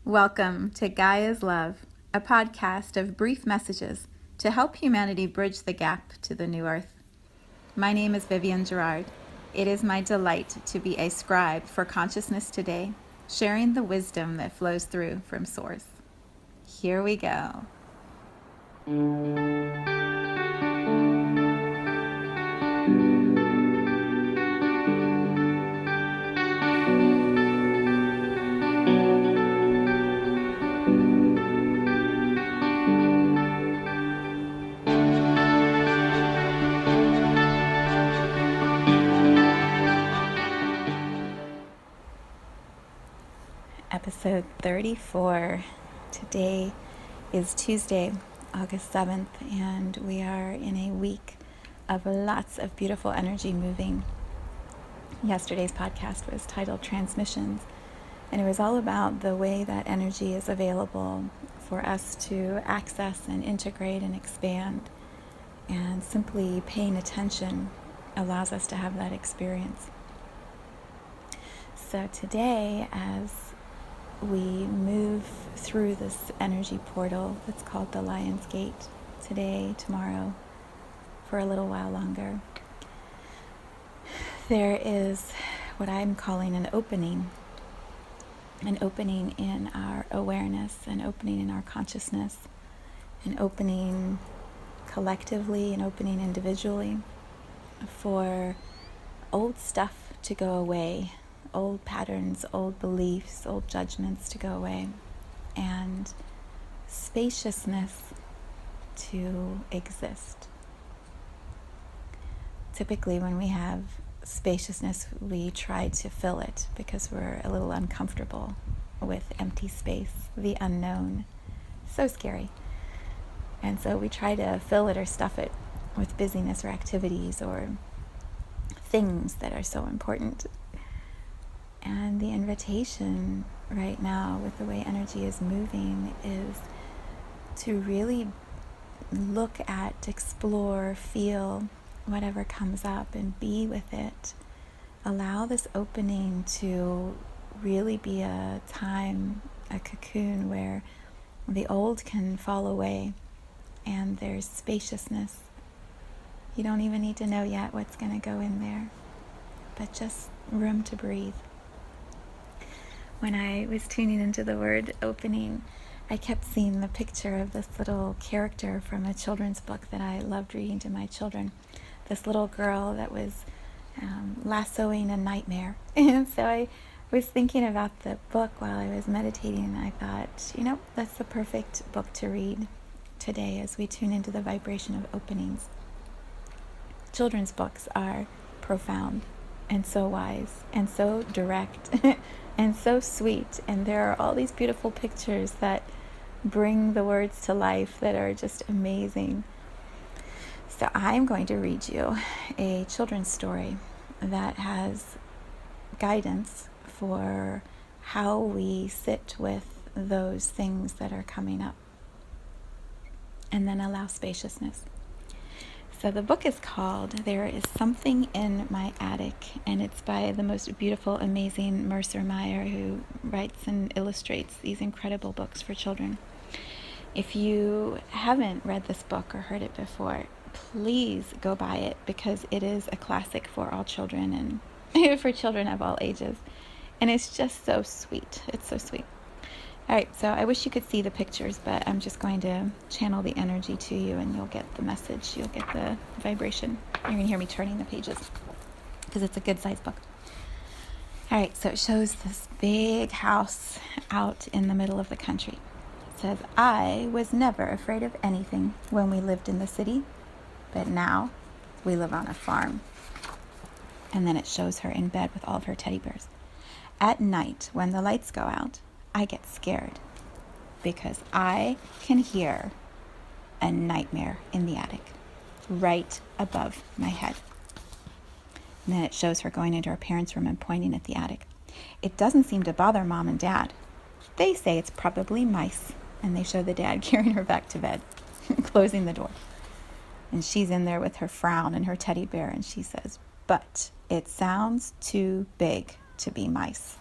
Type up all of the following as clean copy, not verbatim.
Welcome to Gaia's Love, a podcast of brief messages to help humanity bridge the gap to the new earth. My name is Vivienne Gerard. It is my delight to be a scribe for consciousness today, sharing the wisdom that flows through from Source. Here we go. Episode 34. Today is Tuesday, August 7th, and we are in a week of lots of beautiful energy moving. Yesterday's podcast was titled Transmissions, and it was all about the way that energy is available for us to access and integrate and expand, and simply paying attention allows us to have that experience. So today, as we move through this energy portal that's called the Lion's Gate, today, tomorrow, for a little while longer, there is what I'm calling an opening in our awareness, an opening in our consciousness, an opening collectively, an opening individually for old stuff to go away, old patterns, old beliefs, old judgments to go away, and spaciousness to exist. Typically, when we have spaciousness, we try to fill it because we're a little uncomfortable with empty space, the unknown. So scary. And so we try to fill it or stuff it with busyness or activities or things that are so important. And the invitation right now, with the way energy is moving, is to really look at, explore, feel whatever comes up and be with it. Allow this opening to really be a time, a cocoon where the old can fall away and there's spaciousness. You don't even need to know yet what's going to go in there, but just room to breathe. When I was tuning into the word opening, I kept seeing the picture of this little character from a children's book that I loved reading to my children. This little girl that was lassoing a nightmare. And so I was thinking about the book while I was meditating, and I thought, that's the perfect book to read today as we tune into the vibration of openings. Children's books are profound and so wise and so direct and so sweet, and there are all these beautiful pictures that bring the words to life that are just amazing. So I'm going to read you a children's story that has guidance for how we sit with those things that are coming up, and then allow spaciousness. So the book is called There Is Something in My Attic, and it's by the most beautiful, amazing Mercer, who writes and illustrates these incredible books for children. If you haven't read this book or heard it before, please go buy it, because it is a classic for all children and for children of all ages. And it's just so sweet. It's so sweet. All right, so I wish you could see the pictures, but I'm just going to channel the energy to you, and you'll get the message. You'll get the vibration. You're going to hear me turning the pages because it's a good-sized book. All right, so it shows this big house out in the middle of the country. It says, "I was never afraid of anything when we lived in the city, but now we live on a farm." And then it shows her in bed with all of her teddy bears. "At night, when the lights go out, I get scared because I can hear a nightmare in the attic right above my head." And then it shows her going into her parents' room and pointing at the attic. "It doesn't seem to bother Mom and Dad. They say it's probably mice." And they show the dad carrying her back to bed, closing the door. And she's in there with her frown and her teddy bear, and she says, "But it sounds too big to be mice."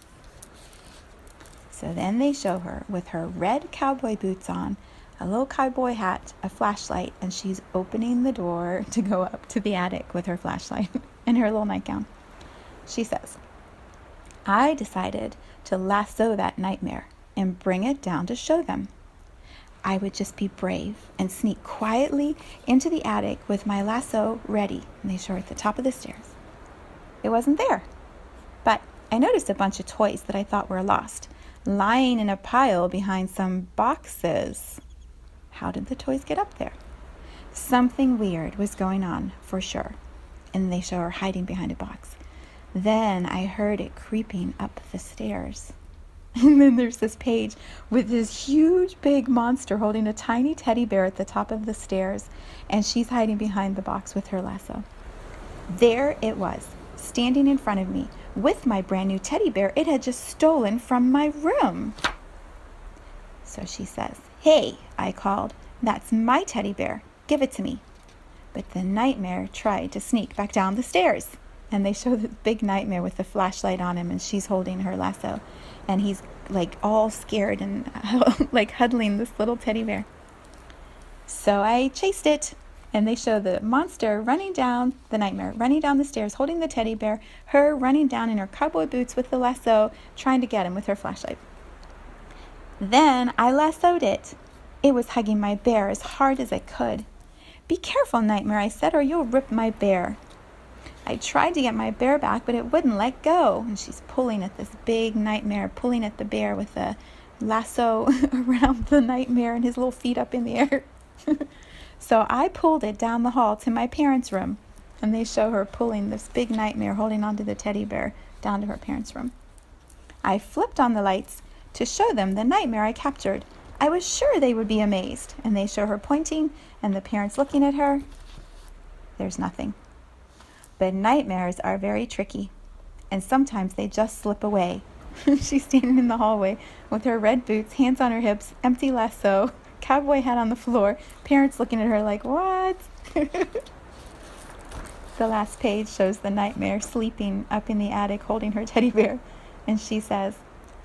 So then they show her with her red cowboy boots on, a little cowboy hat, a flashlight, and she's opening the door to go up to the attic with her flashlight and her little nightgown. She says, I decided to lasso that nightmare and bring it down to show them. I would just be brave and sneak quietly into the attic with my lasso ready. And they show her at the top of the stairs. It wasn't there, but I noticed a bunch of toys that I thought were lost, lying in a pile behind some boxes. How did the toys get up there? Something weird was going on, for sure. And they show her hiding behind a box. Then I heard it creeping up the stairs. And then there's this page with this huge big monster holding a tiny teddy bear at the top of the stairs, and she's hiding behind the box with her lasso. There it was, standing in front of me with my brand new teddy bear it had just stolen from my room. So she says, Hey, I called, that's my teddy bear. Give it to me. But the nightmare tried to sneak back down the stairs. And they show the big nightmare with the flashlight on him, and she's holding her lasso. And he's like all scared and like huddling this little teddy bear. So I chased it, and they show the monster running down, the nightmare running down the stairs, holding the teddy bear, her running down in her cowboy boots with the lasso, trying to get him with her flashlight. Then I lassoed it. It was hugging my bear as hard as I could. Be careful, nightmare, I said, or you'll rip my bear. I tried to get my bear back, but it wouldn't let go. And she's pulling at this big nightmare, pulling at the bear with the lasso around the nightmare and his little feet up in the air. So I pulled it down the hall to my parents' room. And they show her pulling this big nightmare, holding onto the teddy bear, down to her parents' room. I flipped on the lights to show them the nightmare I captured. I was sure they would be amazed. And they show her pointing and the parents looking at her. There's nothing. But nightmares are very tricky, and sometimes they just slip away. She's standing in the hallway with her red boots, hands on her hips, empty lasso, cowboy hat on the floor, parents looking at her like, what? The last page shows the nightmare sleeping up in the attic holding her teddy bear, and she says,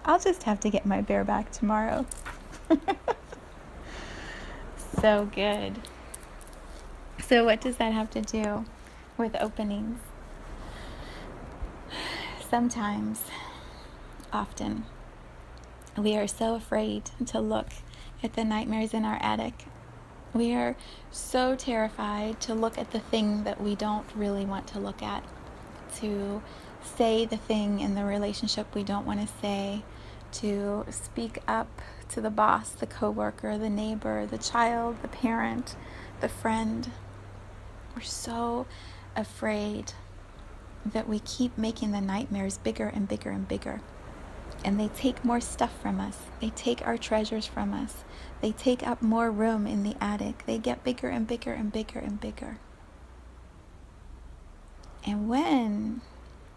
I'll just have to get my bear back tomorrow. So good. So what does that have to do with openings? Sometimes, often, we are so afraid to look at the nightmares in our attic. We are so terrified to look at the thing that we don't really want to look at, to say the thing in the relationship we don't want to say, to speak up to the boss, the coworker, the neighbor, the child, the parent, the friend. We're so afraid that we keep making the nightmares bigger and bigger and bigger. And they take more stuff from us. They take our treasures from us. They take up more room in the attic. They get bigger and bigger and bigger and bigger. And when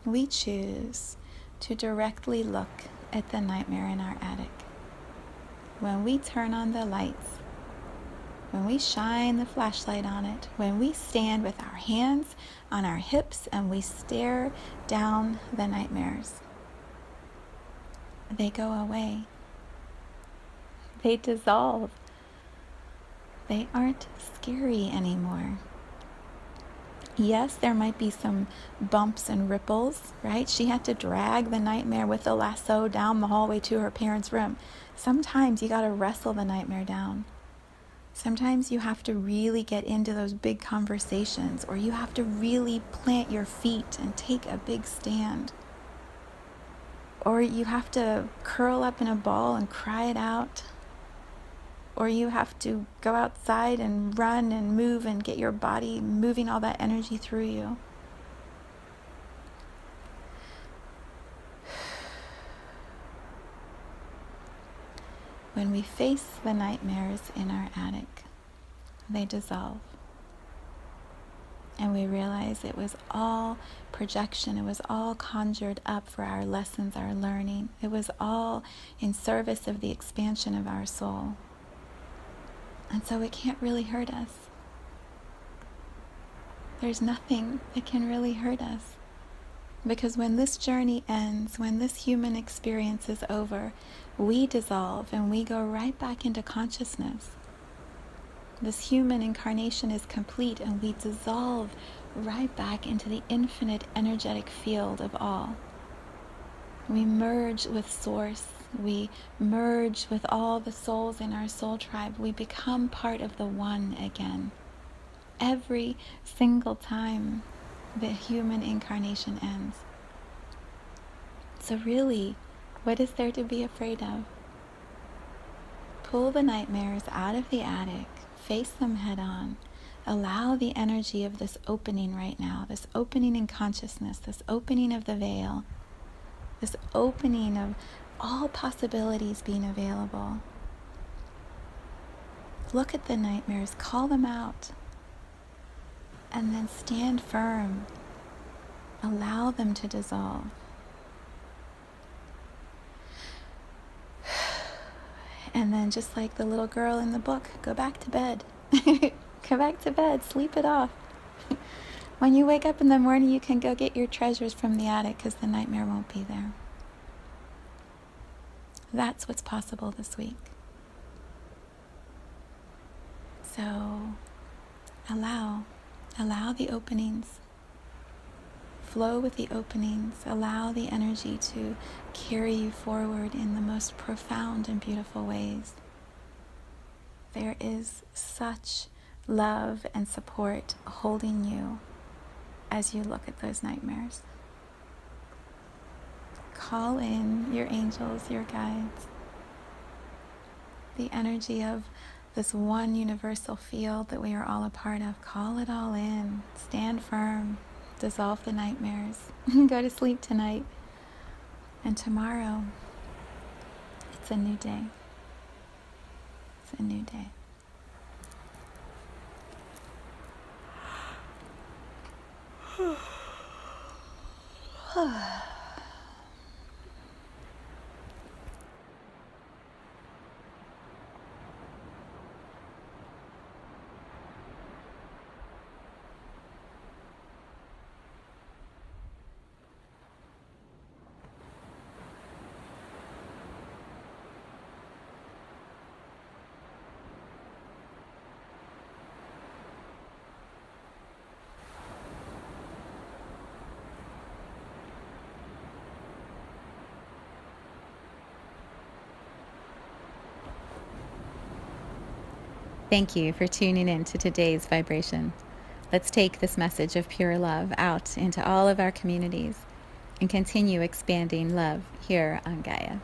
we choose to directly look at the nightmare in our attic, when we turn on the lights, when we shine the flashlight on it, when we stand with our hands on our hips and we stare down the nightmares, they go away. They dissolve. They aren't scary anymore. Yes, there might be some bumps and ripples, right? She had to drag the nightmare with the lasso down the hallway to her parents' room. Sometimes you got to wrestle the nightmare down. Sometimes you have to really get into those big conversations, or you have to really plant your feet and take a big stand. Or you have to curl up in a ball and cry it out. Or you have to go outside and run and move and get your body moving all that energy through you. When we face the nightmares in our attic, they dissolve. And we realize it was all projection. It was all conjured up for our lessons, our learning. It was all in service of the expansion of our soul. And so it can't really hurt us. There's nothing that can really hurt us. Because when this journey ends, when this human experience is over, we dissolve and we go right back into consciousness. This human incarnation is complete, and we dissolve right back into the infinite energetic field of all. We merge with Source. We merge with all the souls in our soul tribe. We become part of the One again. Every single time the human incarnation ends. So really, what is there to be afraid of? Pull the nightmares out of the attic, face them head on, allow the energy of this opening right now, this opening in consciousness, this opening of the veil, this opening of all possibilities being available. Look at the nightmares, call them out, and then stand firm. Allow them to dissolve. And then, just like the little girl in the book, go back to bed. Go back to bed, sleep it off. When you wake up in the morning, you can go get your treasures from the attic, because the nightmare won't be there. That's what's possible this week. So allow the openings. Flow with the openings. Allow the energy to carry you forward in the most profound and beautiful ways. There is such love and support holding you as you look at those nightmares. Call in your angels, your guides, the energy of this one universal field that we are all a part of. Call it all in. Stand firm. Dissolve the nightmares. Go to sleep tonight. And tomorrow, it's a new day. It's a new day. Thank you for tuning in to today's vibration. Let's take this message of pure love out into all of our communities and continue expanding love here on Gaia.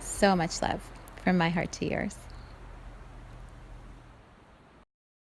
So much love from my heart to yours.